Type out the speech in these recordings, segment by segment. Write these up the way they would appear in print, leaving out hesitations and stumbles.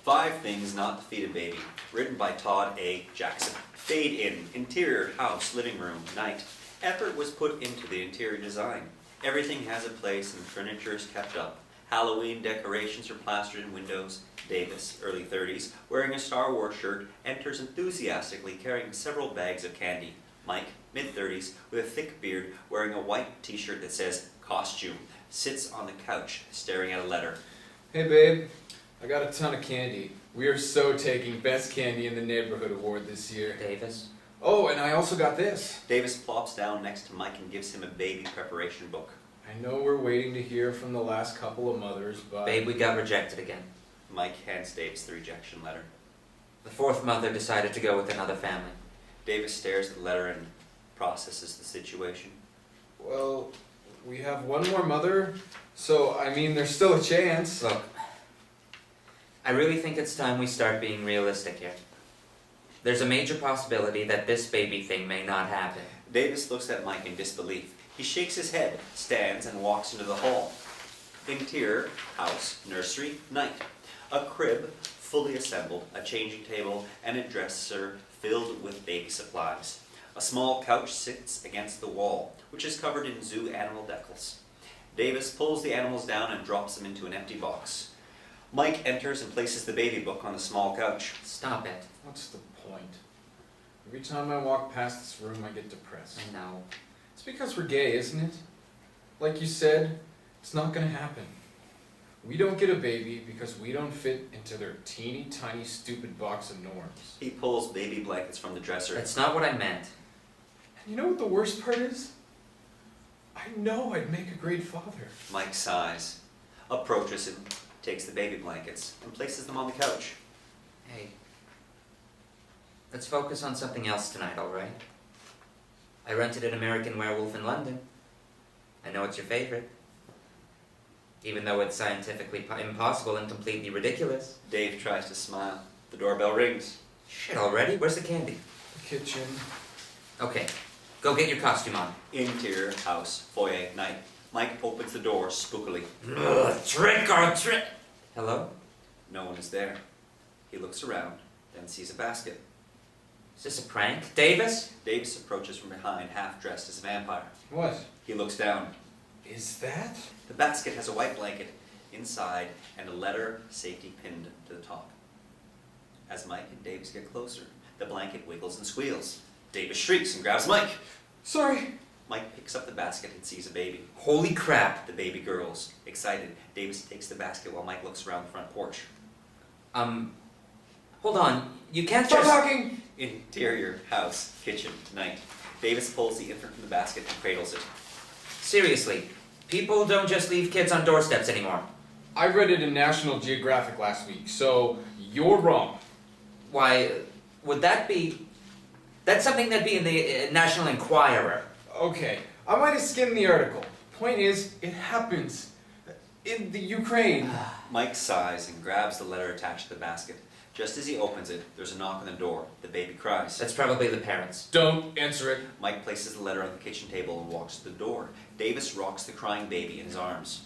5 Things Not to Feed a Baby, written by Todd A. Jackson. Fade in, interior, house, living room, night. Effort was put into the interior design. Everything has a place and furniture is kept up. Halloween decorations are plastered in windows. Davis, early 30s, wearing a Star Wars shirt, enters enthusiastically carrying several bags of candy. Mike, mid-30s, with a thick beard, wearing a white t-shirt that says costume, sits on the couch staring at a letter. Hey babe, I got a ton of candy. We are so taking Best Candy in the Neighborhood award this year. Davis? Oh, and I also got this. Davis plops down next to Mike and gives him a baby preparation book. I know we're waiting to hear from the last couple of mothers, but... Babe, we got rejected again. Mike hands Davis the rejection letter. The 4th mother decided to go with another family. Davis stares at the letter and processes the situation. Well, we have one more mother, so, I mean, there's still a chance. Look, I really think it's time we start being realistic here. There's a major possibility that this baby thing may not happen. Davis looks at Mike in disbelief. He shakes his head, stands, and walks into the hall. Interior, house, nursery, night. A crib, fully assembled, a changing table, and a dresser filled with baby supplies. A small couch sits against the wall, which is covered in zoo animal decals. Davis pulls the animals down and drops them into an empty box. Mike enters and places the baby book on the small couch. Stop it. What's the point? Every time I walk past this room, I get depressed. I know. It's because we're gay, isn't it? Like you said, it's not gonna happen. We don't get a baby because we don't fit into their teeny tiny stupid box of norms. He pulls baby blankets from the dresser. That's not what I meant. And you know what the worst part is? I know I'd make a great father. Mike sighs, approaches him, takes the baby blankets, and places them on the couch. Hey, let's focus on something else tonight, all right? I rented an American Werewolf in London. I know it's your favorite. Even though it's scientifically impossible and completely ridiculous. Dave tries to smile. The doorbell rings. Shit, already? Where's the candy? Kitchen. Okay, go get your costume on. Interior, house, foyer, night. Mike opens the door spookily. Ugh, trick or treat! Hello? No one is there. He looks around, then sees a basket. Is this a prank? Davis? Davis approaches from behind, half dressed as a vampire. What? He looks down. Is that? The basket has a white blanket inside and a letter safety pinned to the top. As Mike and Davis get closer, the blanket wiggles and squeals. Davis shrieks and grabs Mike. Sorry. Mike picks up the basket and sees a baby. Holy crap. The baby girls. Excited, Davis takes the basket while Mike looks around the front porch. Hold on. You can't Stop just... talking! Interior, house, kitchen, night. Davis pulls the infant from the basket and cradles it. Seriously, people don't just leave kids on doorsteps anymore. I read it in National Geographic last week, so you're wrong. Why, would that be... That's something that'd be in the National Enquirer. Okay, I might have skimmed the article. Point is, it happens. In the Ukraine. Mike sighs and grabs the letter attached to the basket. Just as he opens it, there's a knock on the door. The baby cries. That's probably the parents. Don't answer it. Mike places the letter on the kitchen table and walks to the door. Davis rocks the crying baby in his arms.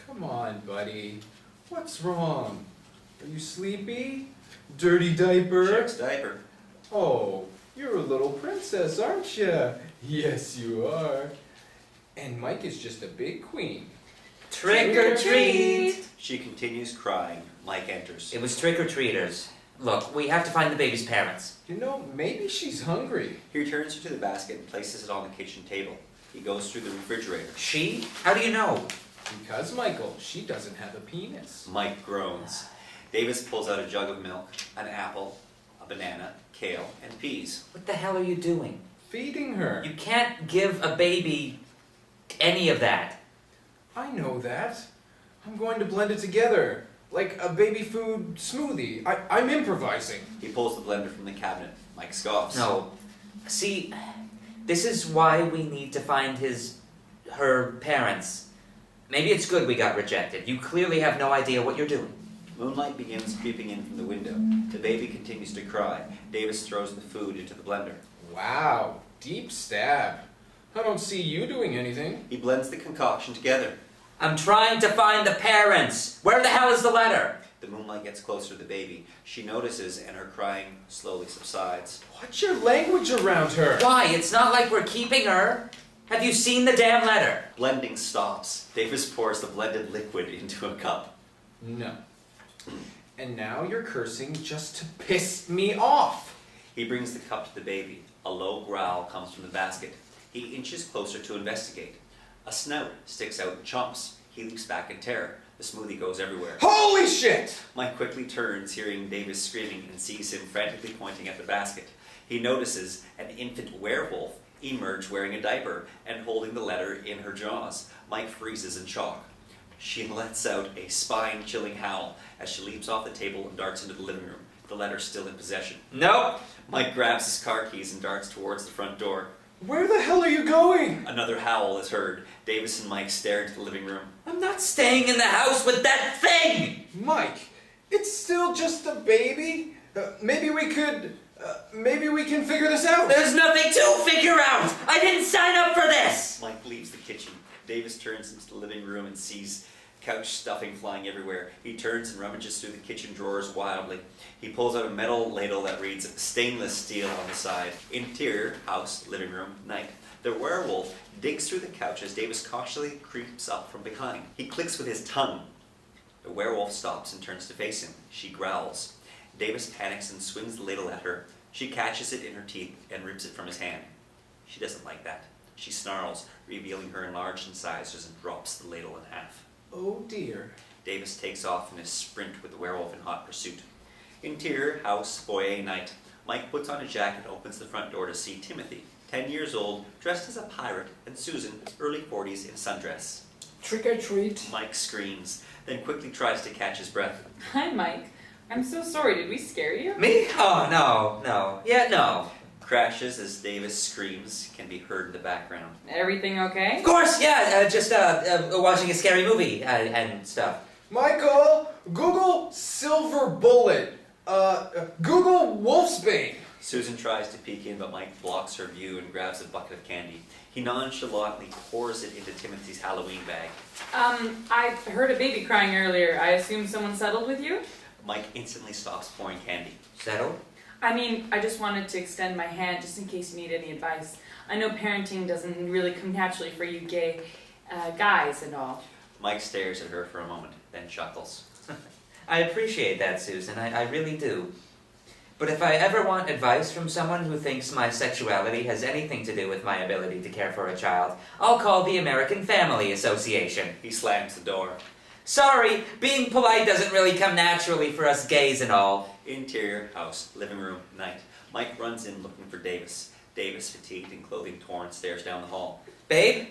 Come on, buddy. What's wrong? Are you sleepy? Dirty diaper? Checks diaper. Oh, you're a little princess, aren't you? Yes, you are. And Mike is just a big queen. Trick or treat! She continues crying. Mike enters. It was trick-or-treaters. Look, we have to find the baby's parents. You know, maybe she's hungry. He returns her to the basket and places it on the kitchen table. He goes through the refrigerator. She? How do you know? Because, Michael, she doesn't have a penis. Mike groans. Davis pulls out a jug of milk, an apple, a banana, kale, and peas. What the hell are you doing? Feeding her. You can't give a baby any of that. I know that. I'm going to blend it together. Like a baby food smoothie. I'm improvising. He pulls the blender from the cabinet. Mike scoffs. No. See, this is why we need to find her parents. Maybe it's good we got rejected. You clearly have no idea what you're doing. Moonlight begins creeping in from the window. The baby continues to cry. Davis throws the food into the blender. Wow, deep stab. I don't see you doing anything. He blends the concoction together. I'm trying to find the parents. Where the hell is the letter? The The moonlight gets closer to the baby. She notices, and her crying slowly subsides. What's your language around her? Why? It's not like we're keeping her. Have you seen the damn letter? Blending stops. Davis pours the blended liquid into a cup. No. And now you're cursing just to piss me off. He brings the cup to the baby. A low growl comes from the basket. He inches closer to investigate. A snout sticks out and chomps. He leaps back in terror. The smoothie goes everywhere. Holy shit! Mike quickly turns, hearing Davis screaming, and sees him frantically pointing at the basket. He notices an infant werewolf emerge wearing a diaper and holding the letter in her jaws. Mike freezes in shock. She lets out a spine-chilling howl as she leaps off the table and darts into the living room, the letter still in possession. Nope. Mike grabs his car keys and darts towards the front door. Where the hell are you going? Another howl is heard. Davis and Mike stare into the living room. I'm not staying in the house with that thing! Mike, it's still just a baby. Maybe we can figure this out. There's nothing to figure out! I didn't sign up for this! Mike leaves the kitchen. Davis turns into the living room and sees couch stuffing flying everywhere. He turns and rummages through the kitchen drawers wildly. He pulls out a metal ladle that reads stainless steel on the side. Interior, house, living room, night. The werewolf digs through the couch as Davis cautiously creeps up from behind. He clicks with his tongue. The werewolf stops and turns to face him. She growls. Davis panics and swings the ladle at her. She catches it in her teeth and rips it from his hand. She doesn't like that. She snarls, revealing her enlarged incisors, and drops the ladle in half. Oh dear. Davis takes off in his sprint with the werewolf in hot pursuit. Interior, house, foyer, night. Mike puts on a jacket and opens the front door to see Timothy, 10 years old, dressed as a pirate, and Susan, early 40s, in sundress. Trick or treat. Mike screams, then quickly tries to catch his breath. Hi, Mike. I'm so sorry. Did we scare you? Me? Oh, no. Yeah, no. Crashes as Davis screams can be heard in the background. Everything okay? Of course, yeah, just watching a scary movie and stuff. Michael, Google silver bullet. Google wolfsbane. Susan tries to peek in, but Mike blocks her view and grabs a bucket of candy. He nonchalantly pours it into Timothy's Halloween bag. I heard a baby crying earlier. I assume someone settled with you? Mike instantly stops pouring candy. Settled? I mean, I just wanted to extend my hand just in case you need any advice. I know parenting doesn't really come naturally for you gay guys and all. Mike stares at her for a moment, then chuckles. I appreciate that, Susan. I really do. But if I ever want advice from someone who thinks my sexuality has anything to do with my ability to care for a child, I'll call the American Family Association. He slams the door. Sorry, being polite doesn't really come naturally for us gays and all. Interior, house, living room, night. Mike runs in looking for Davis. Davis, fatigued and clothing torn, stares down the hall. Babe?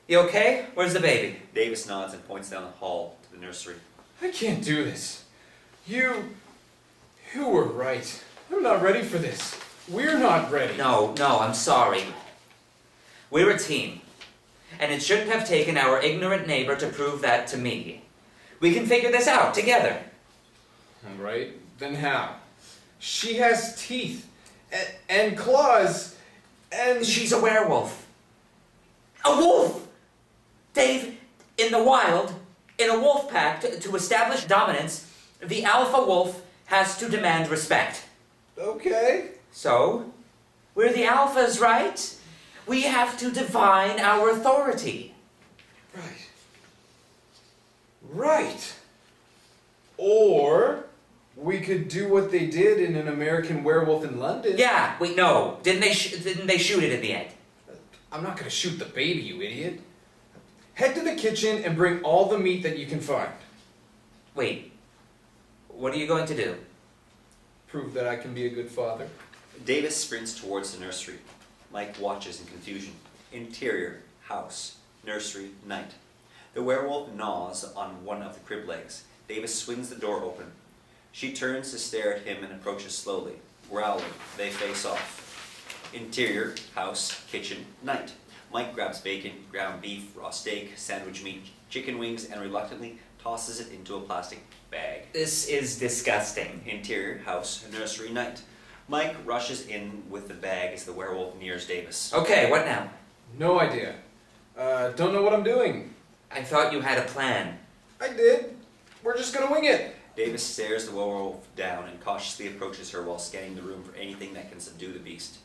You okay? Where's the baby? Davis nods and points down the hall to the nursery. I can't do this. You were right. I'm not ready for this. We're not ready. No, I'm sorry. We're a team. And it shouldn't have taken our ignorant neighbor to prove that to me. We can figure this out together. All right, then how? She has teeth and claws and... She's a werewolf. A wolf! Dave, in the wild, in a wolf pack, to establish dominance, the alpha wolf has to demand respect. Okay. So, we're the alphas, right? We have to divine our authority. Right. Or we could do what they did in An American Werewolf in London. Yeah, wait, no. Didn't they shoot it in the end? I'm not gonna shoot the baby, you idiot. Head to the kitchen and bring all the meat that you can find. Wait, what are you going to do? Prove that I can be a good father. Davis sprints towards the nursery. Mike watches in confusion. Interior, house, nursery, night. The werewolf gnaws on one of the crib legs. Davis swings the door open. She turns to stare at him and approaches slowly. Growling, they face off. Interior, house, kitchen, night. Mike grabs bacon, ground beef, raw steak, sandwich meat, chicken wings, and reluctantly tosses it into a plastic bag. This is disgusting. Interior, house, nursery, night. Mike rushes in with the bag as the werewolf nears Davis. Okay, what now? No idea. Don't know what I'm doing. I thought you had a plan. I did. We're just gonna wing it. Davis stares the werewolf down and cautiously approaches her while scanning the room for anything that can subdue the beast.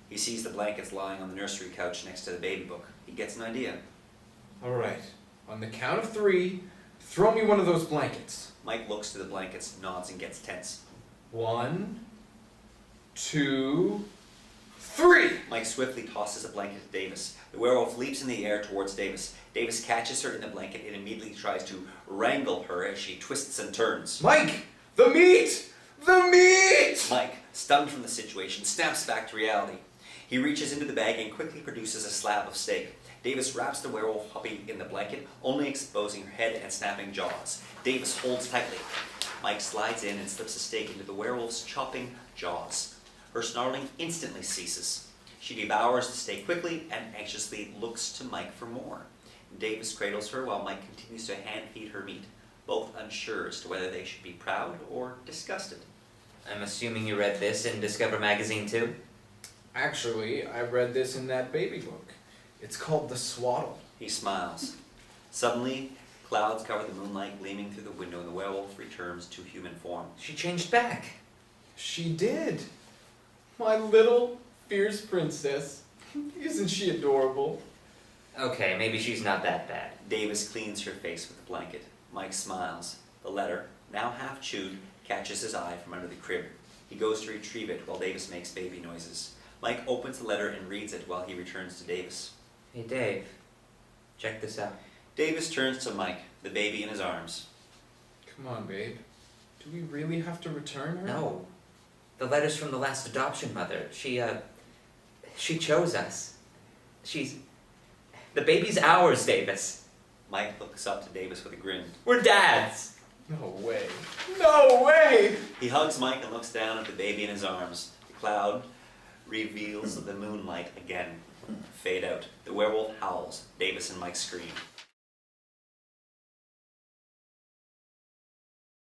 He sees the blankets lying on the nursery couch next to the baby book. He gets an idea. Alright, on the count of 3, throw me one of those blankets. Mike looks to the blankets, nods, and gets tense. 1, 2, 3! Mike swiftly tosses a blanket to Davis. The werewolf leaps in the air towards Davis. Davis catches her in the blanket and immediately tries to wrangle her as she twists and turns. Mike! The meat! The meat! Mike, stunned from the situation, snaps back to reality. He reaches into the bag and quickly produces a slab of steak. Davis wraps the werewolf puppy in the blanket, only exposing her head and snapping jaws. Davis holds tightly. Mike slides in and slips a steak into the werewolf's chopping jaws. Her snarling instantly ceases. She devours the steak quickly and anxiously looks to Mike for more. Davis cradles her while Mike continues to hand-feed her meat, both unsure as to whether they should be proud or disgusted. I'm assuming you read this in Discover magazine too? Actually, I read this in that baby book. It's called The Swaddle. He smiles. Suddenly, clouds cover the moonlight gleaming through the window and the werewolf returns to human form. She changed back. She did. My little fierce princess. Isn't she adorable? Okay, maybe she's not that bad. Davis cleans her face with a blanket. Mike smiles. The letter, now half chewed, catches his eye from under the crib. He goes to retrieve it while Davis makes baby noises. Mike opens the letter and reads it while he returns to Davis. Hey Dave, check this out. Davis turns to Mike, the baby in his arms. Come on, babe. Do we really have to return her? No. The letter's from the last adoption mother. She chose us. The baby's ours, Davis. Mike looks up to Davis with a grin. We're dads! No way. No way! He hugs Mike and looks down at the baby in his arms. The cloud reveals the moonlight again. Fade out. The werewolf howls. Davis and Mike scream.